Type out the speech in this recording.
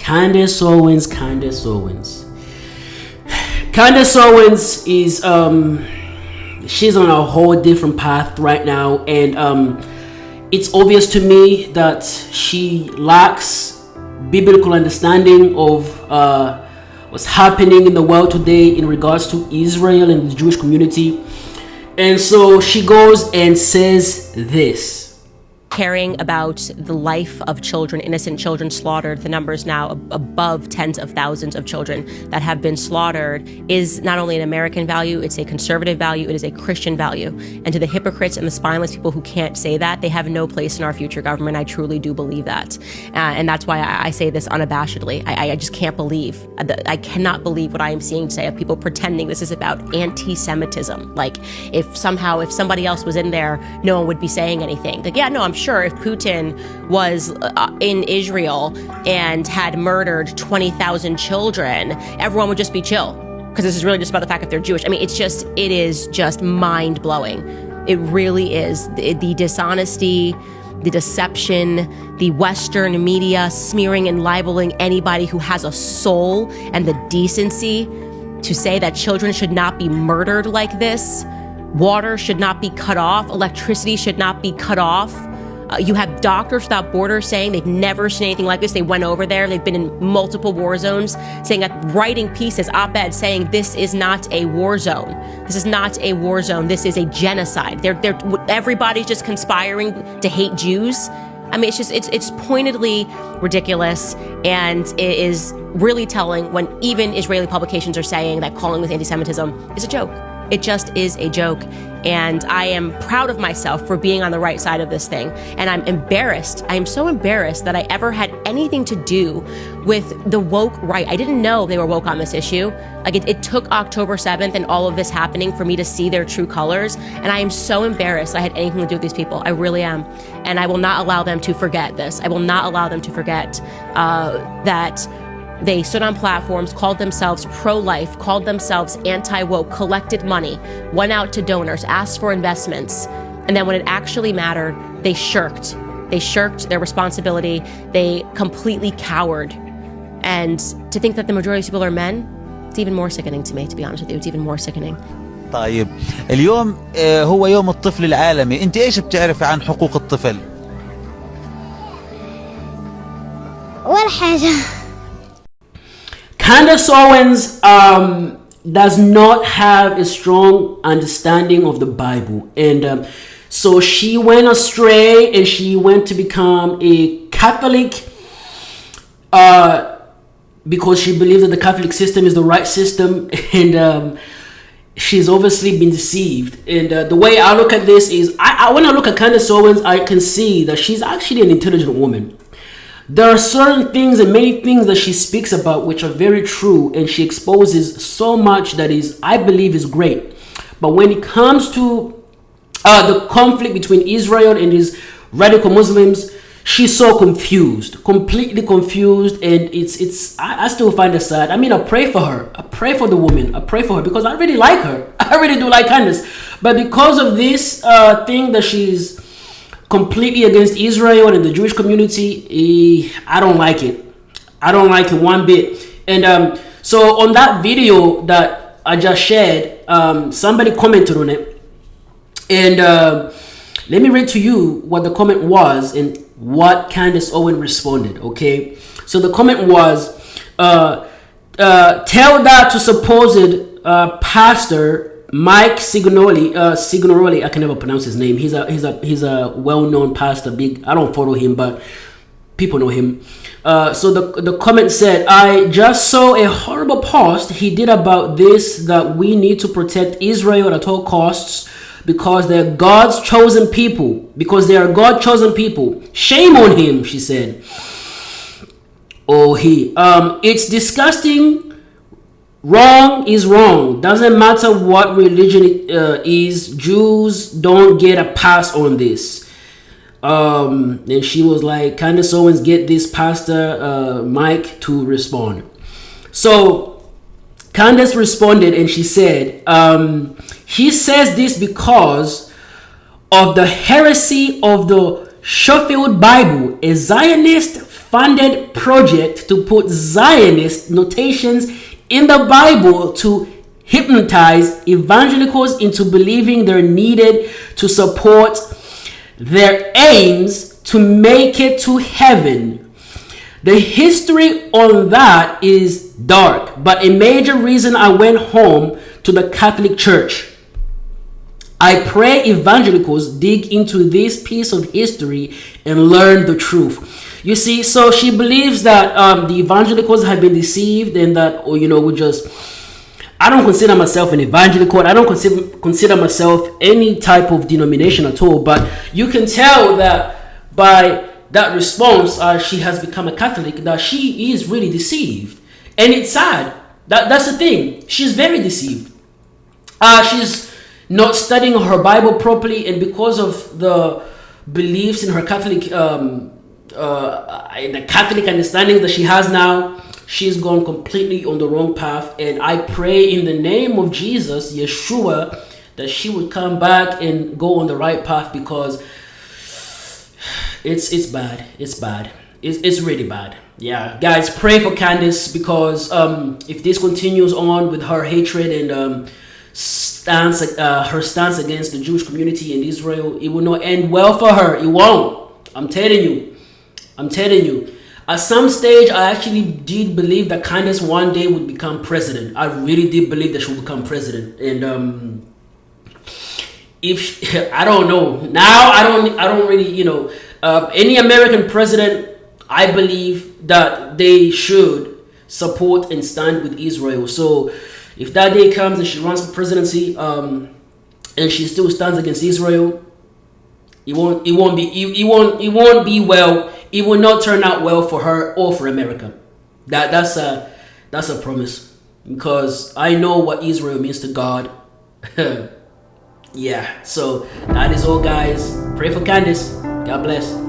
Candace Owens. Candace Owens is she's on a whole different path right now, and it's obvious to me that she lacks biblical understanding of what's happening in the world today in regards to Israel and the Jewish community. And so she goes and says this: caring about the life of children, innocent children slaughtered. The numbers now above tens of thousands of children that have been slaughtered is not only an American value, it's a conservative value, it is a Christian value. And to the hypocrites and the spineless people who can't say that, they have no place in our future government. I truly do believe that. And that's why I say this unabashedly. I just can't believe, I cannot believe what I am seeing today of people pretending this is about anti-Semitism. Like if somebody else was in there, no one would be saying anything. Like, yeah, no, I'm sure if Putin was in Israel and had murdered 20,000 children, everyone would just be chill, because this is really just about the fact that they're Jewish. I mean, it is just mind-blowing. It really is. The dishonesty, the deception, the Western media smearing and libeling anybody who has a soul and the decency to say that children should not be murdered like this. Water should not be cut off. Electricity should not be cut off. You have Doctors Without Borders saying they've never seen anything like this. They went over there. They've been in multiple war zones, saying that, writing pieces, op-eds saying this is not a war zone. This is not a war zone. This is a genocide. Everybody's just conspiring to hate Jews. I mean, it's pointedly ridiculous, and it is really telling when even Israeli publications are saying that calling this anti-Semitism is a joke. It just is a joke. And I am proud of myself for being on the right side of this thing. And I'm embarrassed. I am so embarrassed that I ever had anything to do with the woke right. I didn't know they were woke on this issue. Like it took October 7th and all of this happening for me to see their true colors. And I am so embarrassed I had anything to do with these people. I really am. And I will not allow them to forget this. I will not allow them to forget that they stood on platforms, called themselves pro-life, called themselves anti-woke, collected money, went out to donors, asked for investments. And then when it actually mattered, they shirked. They shirked their responsibility. They completely cowered. And to think that the majority of people are men, it's even more sickening to me, to be honest with you. It's even more sickening. طيب اليوم هو يوم الطفل العالمي. انت ايش بتعرفي عن حقوق الطفل؟ ولا حاجة. Candace Owens does not have a strong understanding of the Bible, and so she went astray and she went to become a Catholic because she believes that the Catholic system is the right system, and she's obviously been deceived. And the way I look at this is, when I look at Candace Owens, I can see that she's actually an intelligent woman. There are certain things and many things that she speaks about which are very true, and she exposes so much that is, I believe, is great. But when it comes to the conflict between Israel and these radical Muslims, she's so confused, completely confused, and I still find it sad. I mean, I pray for her. I pray for the woman. I pray for her because I really like her. I really do like Candace. But because of this thing that she's completely against Israel and the Jewish community, I don't like it. I don't like it one bit. And so on that video that I just shared, somebody commented on it. And let me read to you what the comment was and what Candace Owens responded, okay? So the comment was, tell that to supposed pastor Mike Signoroli, I can never pronounce his name. He's a well-known pastor. I don't follow him, but people know him. So the comment said, I just saw a horrible post he did about this, that we need to protect Israel at all costs because they're God's chosen people. Because they are God's chosen people. Shame on him, she said. It's disgusting. Wrong is wrong. Doesn't matter what religion it is. Jews don't get a pass on this. And she was like, Candace Owens, get this pastor Mike to respond. So Candace responded and she said, he says this because of the heresy of the Sheffield Bible, a Zionist funded project to put Zionist notations in the Bible to hypnotize evangelicals into believing they're needed to support their aims to make it to heaven. The history on that is dark, but a major reason I went home to the Catholic Church. I pray evangelicals dig into this piece of history and learn the truth. You see, so she believes that the evangelicals have been deceived, and that, or I don't consider myself an evangelical. I don't consider myself any type of denomination at all. But you can tell that by that response, she has become a Catholic, that she is really deceived. And it's sad. That's the thing. She's very deceived. She's not studying her Bible properly, and because of the beliefs in her Catholic, the Catholic understandings that she has now, she's gone completely on the wrong path. And I pray in the name of Jesus, Yeshua, that she would come back and go on the right path, because it's bad. It's really bad. Yeah, guys, pray for Candace, because if this continues on with her hatred and her stance against the Jewish community in Israel, it will not end well for her. It won't. I'm telling you. At some stage, I actually did believe that Candace one day would become president. I really did believe that she would become president. And I don't know. Now I don't really, any American president, I believe that they should support and stand with Israel. So if that day comes and she runs for presidency, and she still stands against Israel, it won't be well. It will not turn out well for her or for America. That's a promise, because I know what Israel means to God. Yeah. So that is all, guys. Pray for Candace. God bless.